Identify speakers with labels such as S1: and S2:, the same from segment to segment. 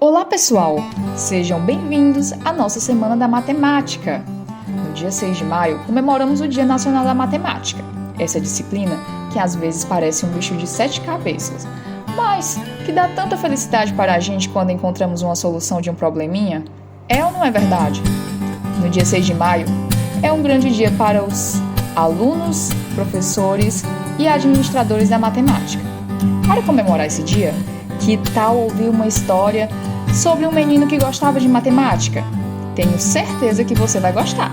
S1: Olá pessoal, sejam bem-vindos à nossa Semana da Matemática. No dia 6 de maio, comemoramos o Dia Nacional da Matemática. Essa disciplina que às vezes parece um bicho de 7 cabeças, mas que dá tanta felicidade para a gente quando encontramos uma solução de um probleminha. É ou não é verdade? No dia 6 de maio, é um grande dia para os alunos, professores e administradores da matemática. Para comemorar esse dia, que tal ouvir uma história sobre um menino que gostava de matemática? Tenho certeza que você vai gostar.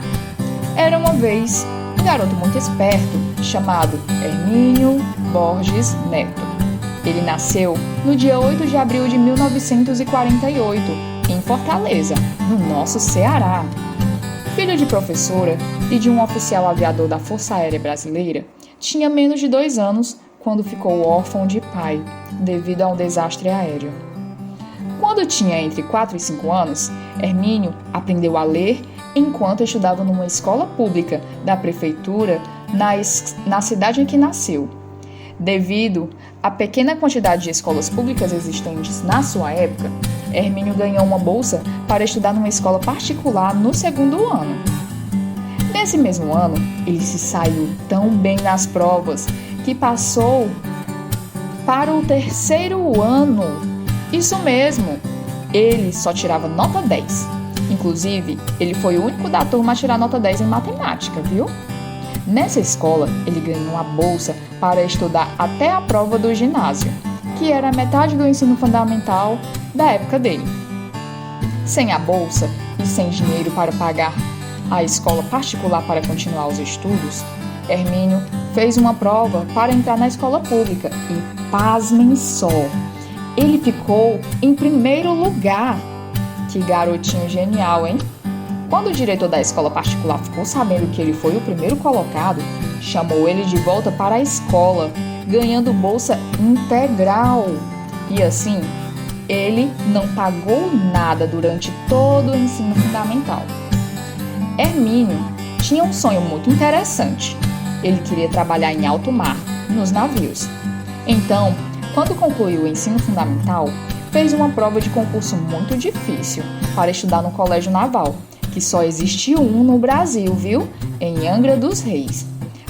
S1: Era uma vez um garoto muito esperto chamado Hermínio Borges Neto. Ele nasceu no dia 8 de abril de 1948, em Fortaleza, no nosso Ceará. Filho de professora e de um oficial aviador da Força Aérea Brasileira, tinha menos de 2 anos quando ficou órfão de pai, devido a um desastre aéreo. Quando tinha entre 4 e 5 anos, Hermínio aprendeu a ler enquanto estudava numa escola pública da prefeitura na cidade em que nasceu. Devido à pequena quantidade de escolas públicas existentes na sua época, Hermínio ganhou uma bolsa para estudar numa escola particular no 2º ano. Nesse mesmo ano, ele se saiu tão bem nas provas que passou para o 3º ano. Isso mesmo, ele só tirava nota 10. Inclusive, ele foi o único da turma a tirar nota 10 em matemática, viu? Nessa escola, ele ganhou uma bolsa para estudar até a prova do ginásio, que era a metade do ensino fundamental da época dele. Sem a bolsa e sem dinheiro para pagar a escola particular para continuar os estudos, Hermínio fez uma prova para entrar na escola pública e, pasmem só, ele ficou em 1º lugar. Que garotinho genial, hein? Quando o diretor da escola particular ficou sabendo que ele foi o primeiro colocado, chamou ele de volta para a escola, ganhando bolsa integral. E assim, ele não pagou nada durante todo o ensino fundamental. Hermínio tinha um sonho muito interessante. Ele queria trabalhar em alto mar, nos navios. Então, quando concluiu o ensino fundamental, fez uma prova de concurso muito difícil para estudar no Colégio Naval, que só existe um no Brasil, viu? Em Angra dos Reis,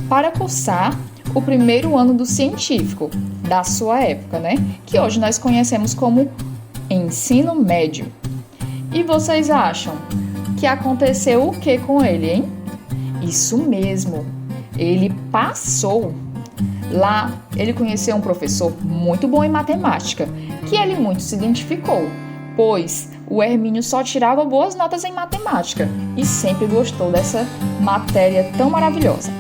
S1: para cursar o 1º ano do científico, da sua época, né? Que hoje nós conhecemos como ensino médio. E vocês acham que aconteceu o que com ele, hein? Isso mesmo, ele passou. Lá, ele conheceu um professor muito bom em matemática, que ele muito se identificou, pois o Hermínio só tirava boas notas em matemática e sempre gostou dessa matéria tão maravilhosa.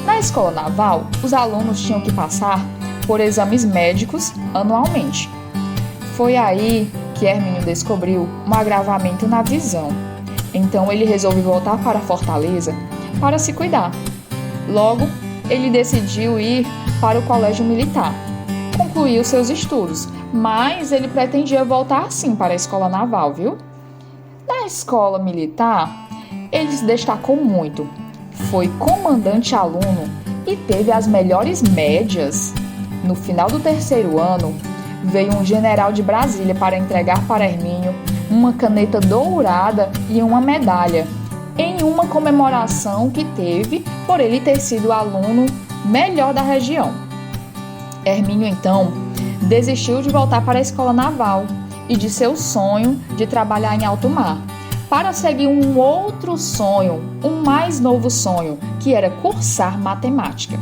S1: Na escola naval, os alunos tinham que passar por exames médicos anualmente. Foi aí que Hermínio descobriu um agravamento na visão. Então ele resolveu voltar para Fortaleza para se cuidar. Logo, ele decidiu ir para o colégio militar. Concluiu seus estudos, mas ele pretendia voltar sim para a escola naval, viu? Na escola militar, ele se destacou muito. Foi comandante aluno e teve as melhores médias. No final do 3º ano, veio um general de Brasília para entregar para Hermínio uma caneta dourada e uma medalha, em uma comemoração que teve por ele ter sido o aluno melhor da região. Hermínio, então, desistiu de voltar para a escola naval e de seu sonho de trabalhar em alto mar, para seguir um outro sonho, um mais novo sonho, que era cursar matemática.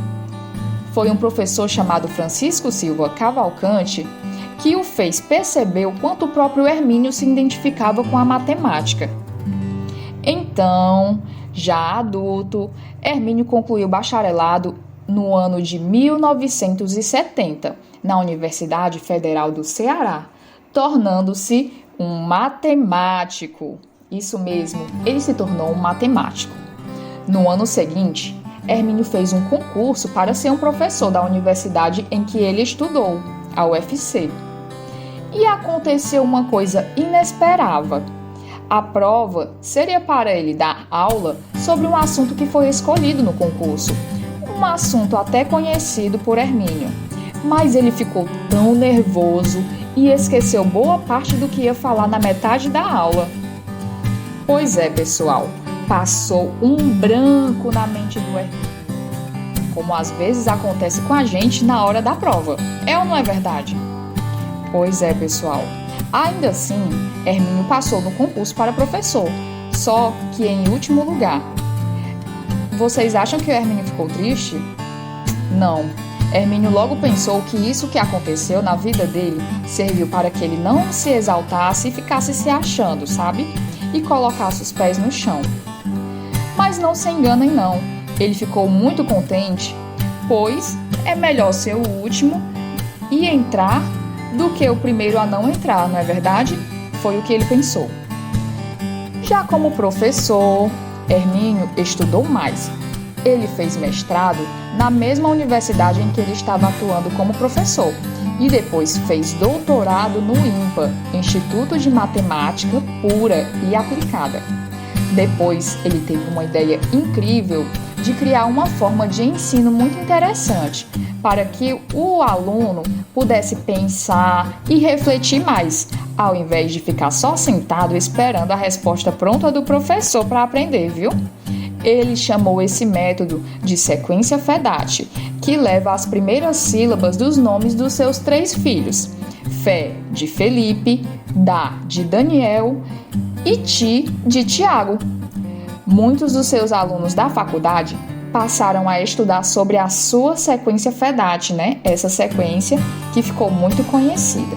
S1: Foi um professor chamado Francisco Silva Cavalcante que o fez perceber o quanto o próprio Hermínio se identificava com a matemática. Então, já adulto, Hermínio concluiu o bacharelado no ano de 1970, na Universidade Federal do Ceará, tornando-se um matemático. Isso mesmo, ele se tornou um matemático. No ano seguinte, Hermínio fez um concurso para ser um professor da universidade em que ele estudou, a UFC. E aconteceu uma coisa inesperada. A prova seria para ele dar aula sobre um assunto que foi escolhido no concurso, um assunto até conhecido por Hermínio. Mas ele ficou tão nervoso e esqueceu boa parte do que ia falar na metade da aula. Pois é, pessoal, passou um branco na mente do Hermínio, como às vezes acontece com a gente na hora da prova. É ou não é verdade? Pois é, pessoal. Ainda assim, Hermínio passou no concurso para professor, só que em último lugar. Vocês acham que o Hermínio ficou triste? Não. Hermínio logo pensou que isso que aconteceu na vida dele serviu para que ele não se exaltasse e ficasse se achando, sabe? E colocasse os pés no chão. Mas não se enganem não, ele ficou muito contente, pois é melhor ser o último e entrar do que o primeiro a não entrar, não é verdade? Foi o que ele pensou. Já como professor, Hermínio estudou mais. Ele fez mestrado na mesma universidade em que ele estava atuando como professor e depois fez doutorado no IMPA, Instituto de Matemática Pura e Aplicada. Depois, ele teve uma ideia incrível de criar uma forma de ensino muito interessante para que o aluno pudesse pensar e refletir mais, ao invés de ficar só sentado esperando a resposta pronta do professor para aprender, viu? Ele chamou esse método de sequência FEDAT, que leva as primeiras sílabas dos nomes dos seus 3 filhos: Fé de Felipe, Dá de Daniel e Ti de Tiago. Muitos dos seus alunos da faculdade passaram a estudar sobre a sua sequência FEDAT, né? Essa sequência que ficou muito conhecida.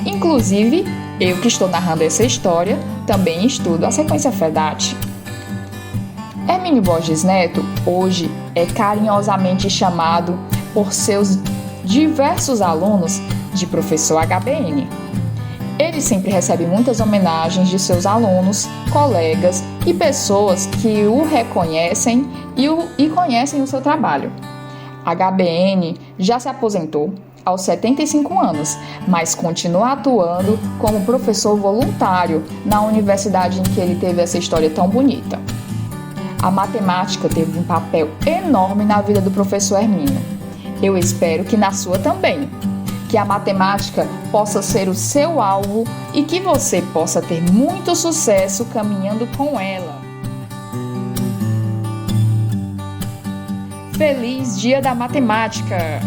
S1: Inclusive, eu que estou narrando essa história, também estudo a sequência FEDAT. Hermínio Borges Neto, hoje, é carinhosamente chamado por seus diversos alunos de professor HBN. Ele sempre recebe muitas homenagens de seus alunos, colegas e pessoas que o reconhecem e conhecem o seu trabalho. HBN já se aposentou aos 75 anos, mas continua atuando como professor voluntário na universidade em que ele teve essa história tão bonita. A matemática teve um papel enorme na vida do professor Hermínio. Eu espero que na sua também. Que a matemática possa ser o seu alvo e que você possa ter muito sucesso caminhando com ela. Feliz Dia da Matemática!